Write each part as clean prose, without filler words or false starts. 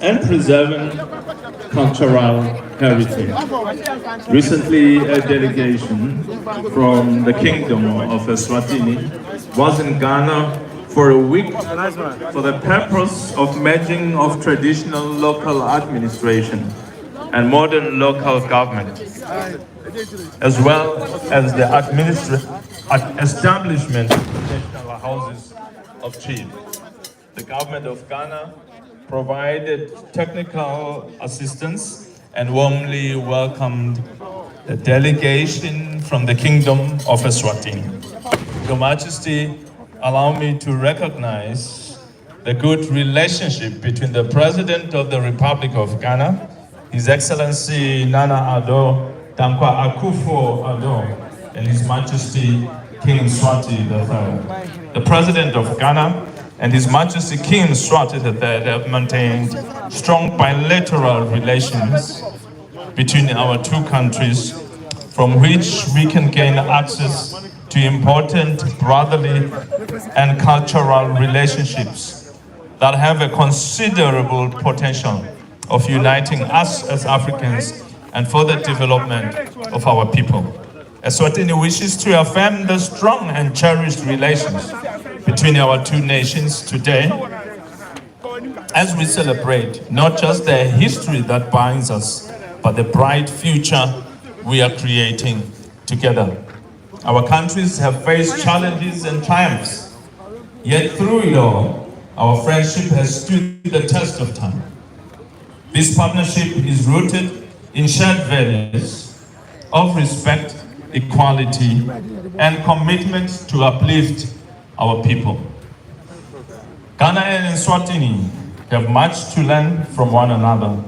and preserving cultural heritage. Recently, a delegation from the Kingdom of Eswatini was in Ghana for a week for the purpose of merging of traditional local administration and modern local government, as well as the establishment of national houses of chief. The government of Ghana provided technical assistance and warmly welcomed the delegation from the Kingdom of Eswatini. Your Majesty, allow me to recognize the good relationship between the President of the Republic of Ghana, His Excellency Nana Addo Dankwa Akufo-Addo, and His Majesty King Mswati III. The President of Ghana and His Majesty King Mswati III have maintained strong bilateral relations between our two countries, from which we can gain access to important brotherly and cultural relationships that have a considerable potential of uniting us as Africans and for the development of our people. Eswatini wishes to affirm the strong and cherished relations between our two nations today as we celebrate not just the history that binds us, but the bright future we are creating together. Our countries have faced challenges and triumphs, yet through it all, our friendship has stood the test of time. This partnership is rooted in shared values of respect, equality, and commitment to uplift our people. Ghana and Eswatini have much to learn from one another,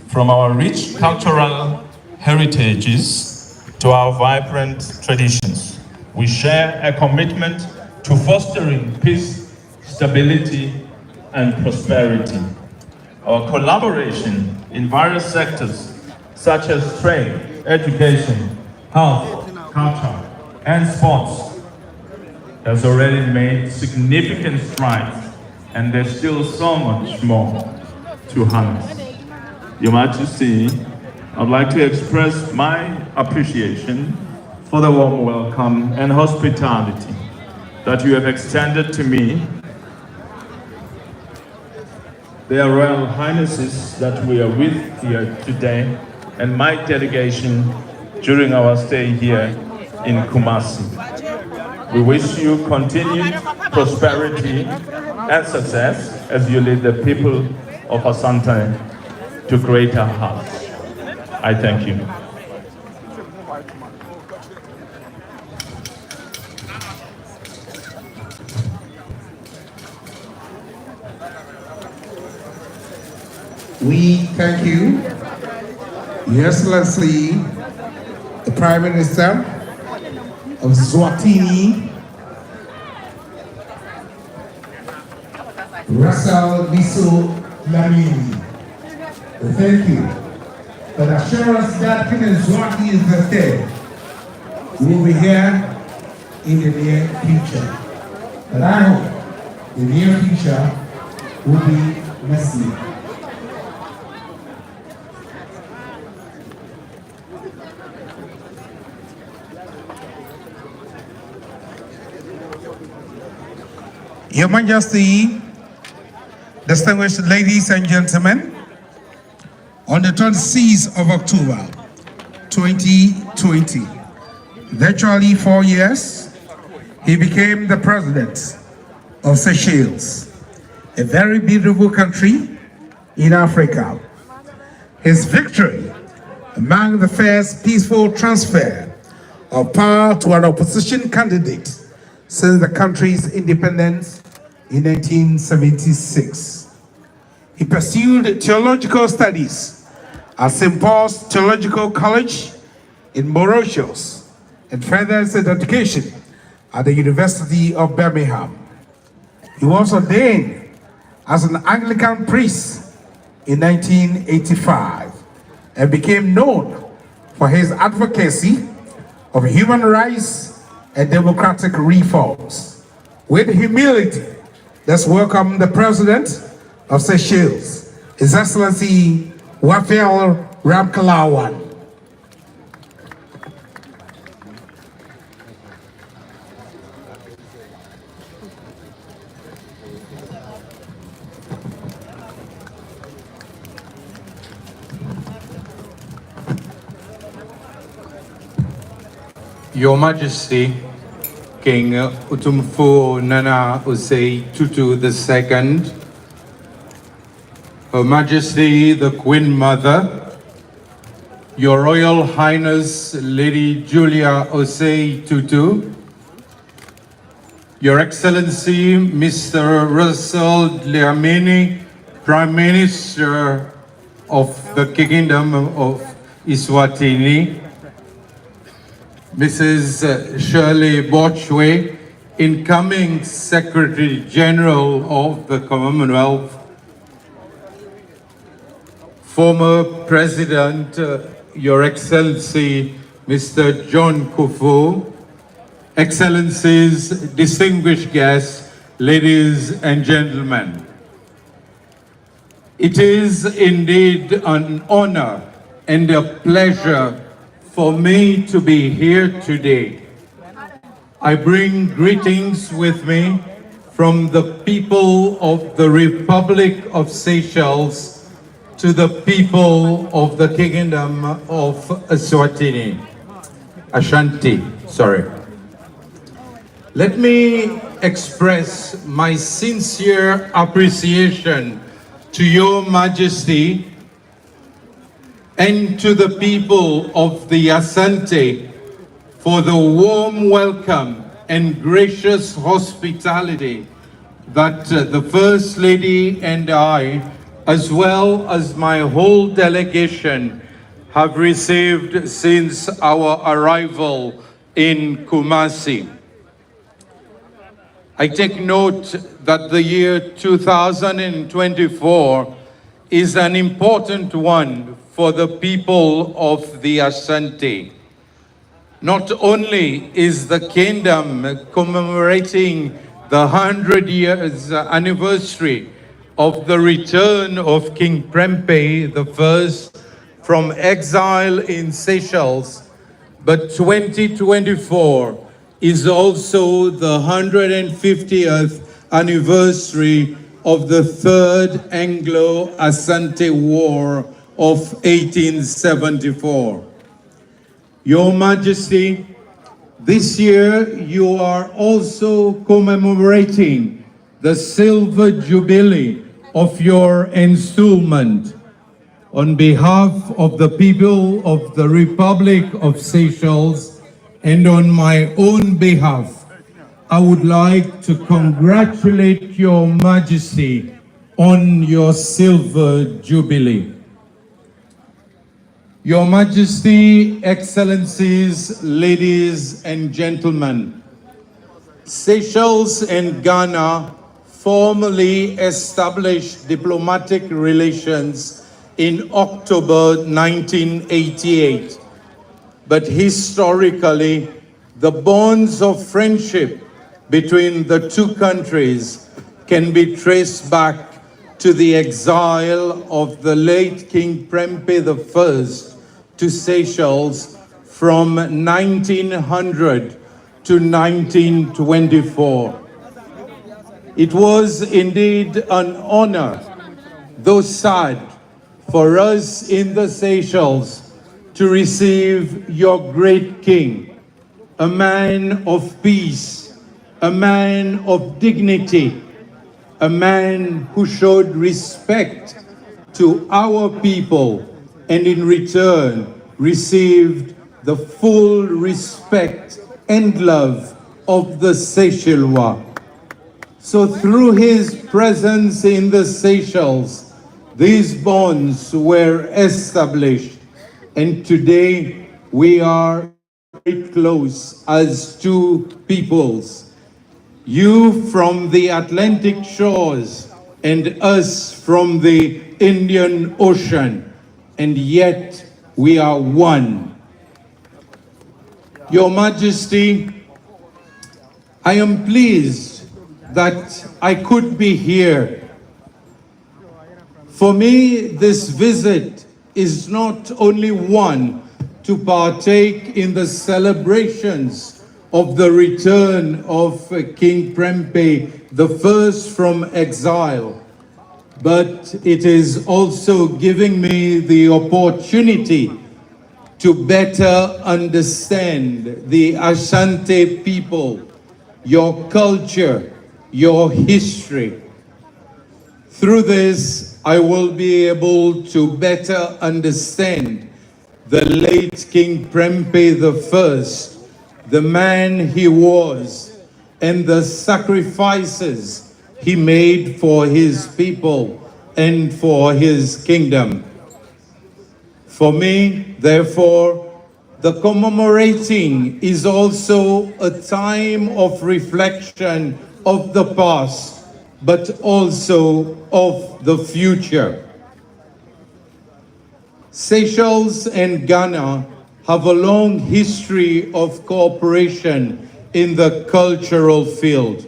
from our rich cultural heritages to our vibrant traditions. We share a commitment to fostering peace, stability, and prosperity. Our collaboration in various sectors, such as trade, education, health, culture, and sports, has already made significant strides, and there's still so much more to harness. Your Majesty, I'd like to express my appreciation for the warm welcome and hospitality that you have extended to me. Their Royal Highnesses that we are with here today, and my delegation during our stay here in Kumasi. We wish you continued prosperity and success as you lead the people of Asante to greater heights. I thank you. We thank you, Your Excellency, the Prime Minister of Eswatini, Russell Biso Lamini. Thank you for the assurance that King Eswatini is the state. We will be here in the near future. But I hope the near future will be messy. Your Majesty, distinguished ladies and gentlemen, on the 26th of October 2020, virtually 4 years, he became the president of Seychelles, a very beautiful country in Africa. His victory marked the first peaceful transfer of power to an opposition candidate since the country's independence in 1976. He pursued theological studies at St. Paul's Theological College in Mauritius and further his education at the University of Birmingham. He was ordained as an Anglican priest in 1985 and became known for his advocacy of human rights and democratic reforms. With humility, let's welcome the President of Seychelles, His Excellency Wafel Ramkalawan. Your Majesty, King Utumfu Nana Osei Tutu II, Her Majesty the Queen Mother, Your Royal Highness Lady Julia Osei Tutu, Your Excellency Mr. Russell Dlamini, Prime Minister of the Kingdom of Eswatini, Mrs. Shirley Botchway, incoming Secretary General of the Commonwealth, former President, Your Excellency Mr. John Kufuor, Excellencies, distinguished guests, ladies and gentlemen. It is indeed an honor and a pleasure for me to be here today. I bring greetings with me from the people of the Republic of Seychelles to the people of the Kingdom of Eswatini. Ashanti, sorry. Let me express my sincere appreciation to Your Majesty and to the people of the Asante for the warm welcome and gracious hospitality that the First Lady and I, as well as my whole delegation, have received since our arrival in Kumasi. I take note that the year 2024 is an important one for the people of the Asante. Not only is the kingdom commemorating the 100 years anniversary of the return of King Prempeh I from exile in Seychelles, but 2024 is also the 150th anniversary of the Third Anglo-Asante War of 1874. Your Majesty, this year you are also commemorating the Silver Jubilee of your installment. On behalf of the people of the Republic of Seychelles and on my own behalf, I would like to congratulate Your Majesty on your Silver Jubilee. Your Majesty, Excellencies, ladies and gentlemen, Seychelles and Ghana formally established diplomatic relations in October 1988. But historically, the bonds of friendship between the two countries can be traced back to the exile of the late King Prempeh I to Seychelles from 1900 to 1924. It was indeed an honor, though sad, for us in the Seychelles to receive your great king, a man of peace, a man of dignity, a man who showed respect to our people and in return received the full respect and love of the Seychellois. So through his presence in the Seychelles, these bonds were established, and today we are very close as two peoples. You from the Atlantic shores and us from the Indian Ocean, and yet we are one. Your Majesty, I am pleased that I could be here For me, this visit is not only one to partake in the celebrations of the return of King Prempeh, the first from exile, but it is also giving me the opportunity to better understand the Ashanti people, your culture, your history. Through this, I will be able to better understand the late King Prempeh I, the man he was, and the sacrifices he made for his people and for his kingdom. For me, therefore, the commemorating is also a time of reflection of the past, but also of the future. Seychelles and Ghana have a long history of cooperation in the cultural field.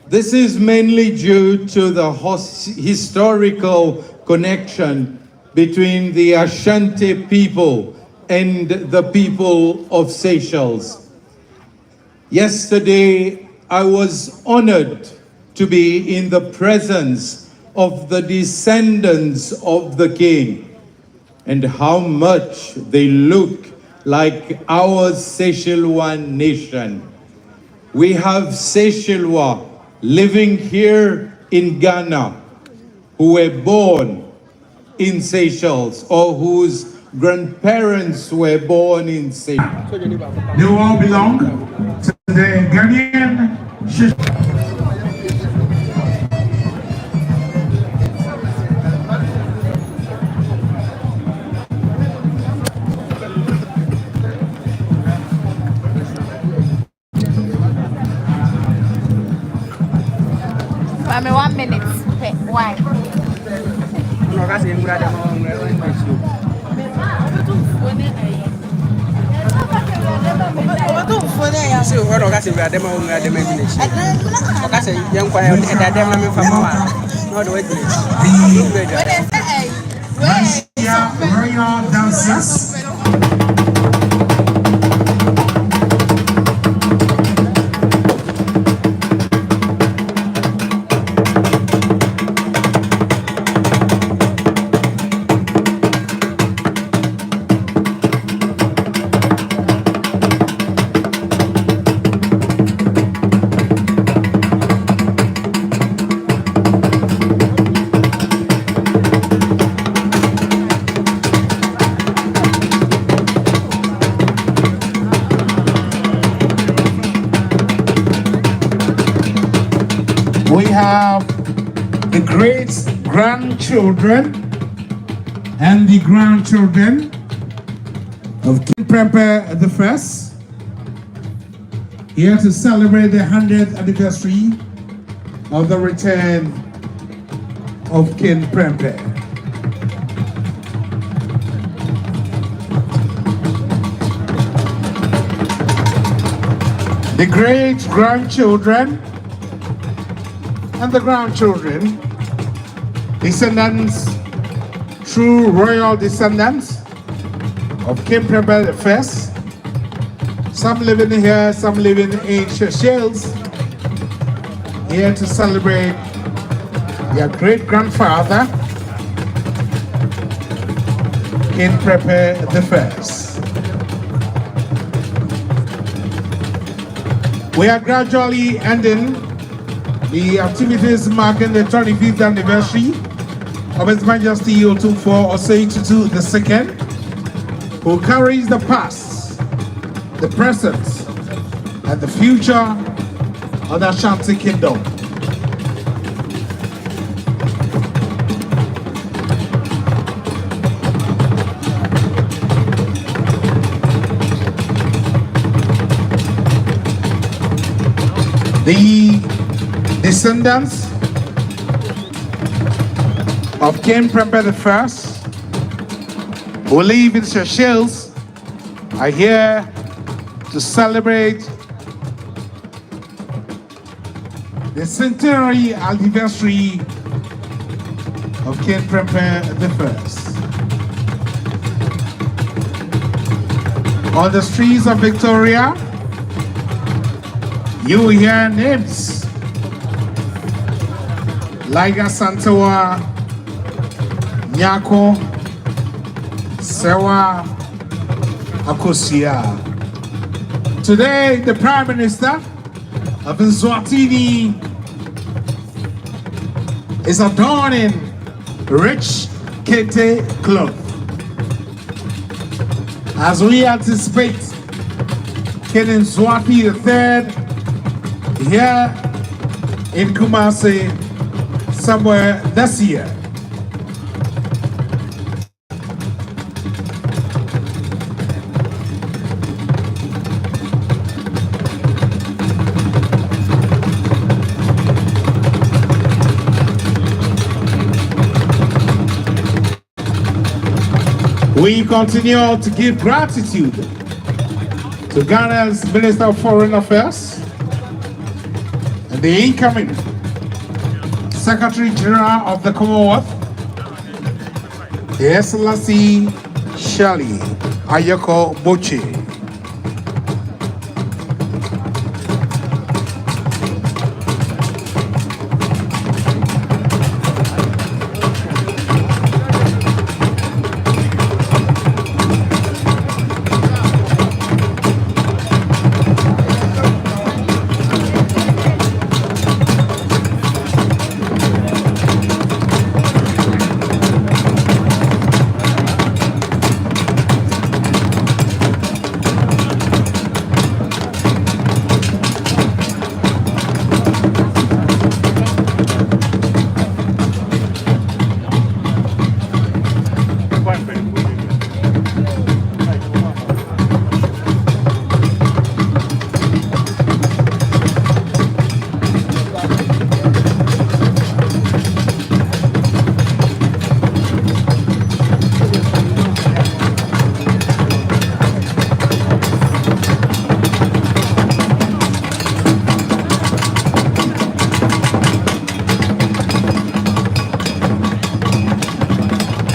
This is mainly due to the historical connection between the Ashanti people and the people of Seychelles. Yesterday, I was honored to be in the presence of the descendants of the king, and how much they look like our Seychellois nation. We have Seychellois living here in Ghana who were born in Seychelles or whose grandparents were born in Seychelles. They all belong to the Ghanaian. I'm 1 minute. Why? Royal dances. We have the great-grandchildren and the grandchildren of King Prempeh I, here to celebrate the 100th anniversary of the return of King Prempeh. The great-grandchildren and the grandchildren, descendants, true royal descendants of King Prempeh I. Some living here, some living in Seychelles, here to celebrate their great-grandfather, King Prempeh I. We are gradually ending the activities marking the 25th anniversary of His Majesty Otumfuo Osei Tutu II, who carries the past, the present, and the future of the Ashanti Kingdom. The descendants of King Prempeh I, who live in Seychelles, are here to celebrate the centenary anniversary of King Prempeh I. On the streets of Victoria, you will hear names like Asantewa, Nyako, Sewa, Akosia. Today, the Prime Minister of Eswatini is adorning rich kente cloth as we anticipate King Mswati III here in Kumasi somewhere this year. We continue to give gratitude to Ghana's Minister of Foreign Affairs and the incoming Secretary General of the Commonwealth, His Excellency Shirley Ayoko Boche.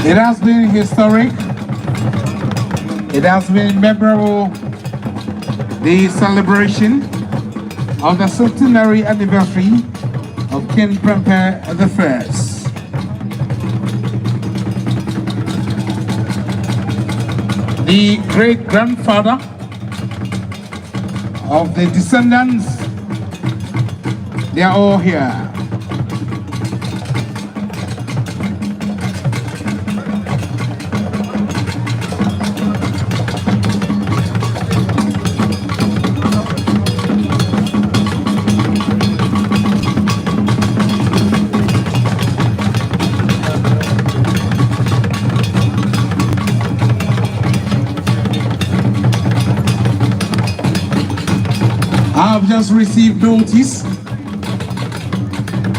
It has been historic, it has been memorable, the celebration of the centenary anniversary of King Prempeh I. The great-grandfather of the descendants, they are all here. I have just received notice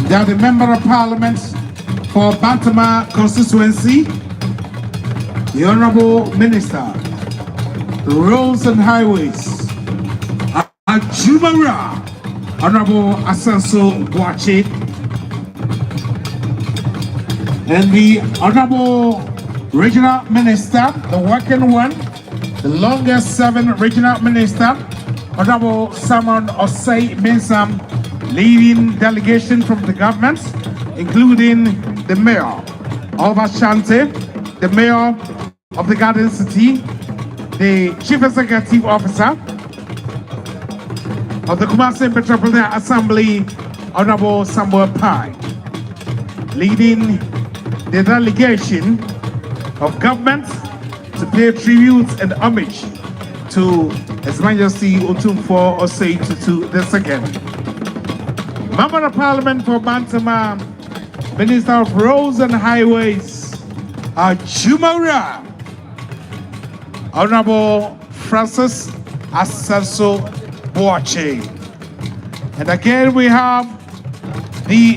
that the Member of Parliament for Bantama constituency, the Honorable Minister, Roads and Highways, Ajumara, Honorable Asanso Boache, and the Honorable Regional Minister, the working one, the longest serving Regional Minister, Honorable Simon Osei Mensam, leading delegation from the government, including the Mayor of Ashanti, the Mayor of the Garden City, the Chief Executive Officer of the Kumasi Metropolitan Assembly, Honorable Samuel Pai, leading the delegation of government to pay tribute and homage to His Majesty Otumfuo Osei Tutu II. Member of Parliament for Bantama, Minister of Roads and Highways, Jumara, Honorable Francis Asanso Boache. And again we have the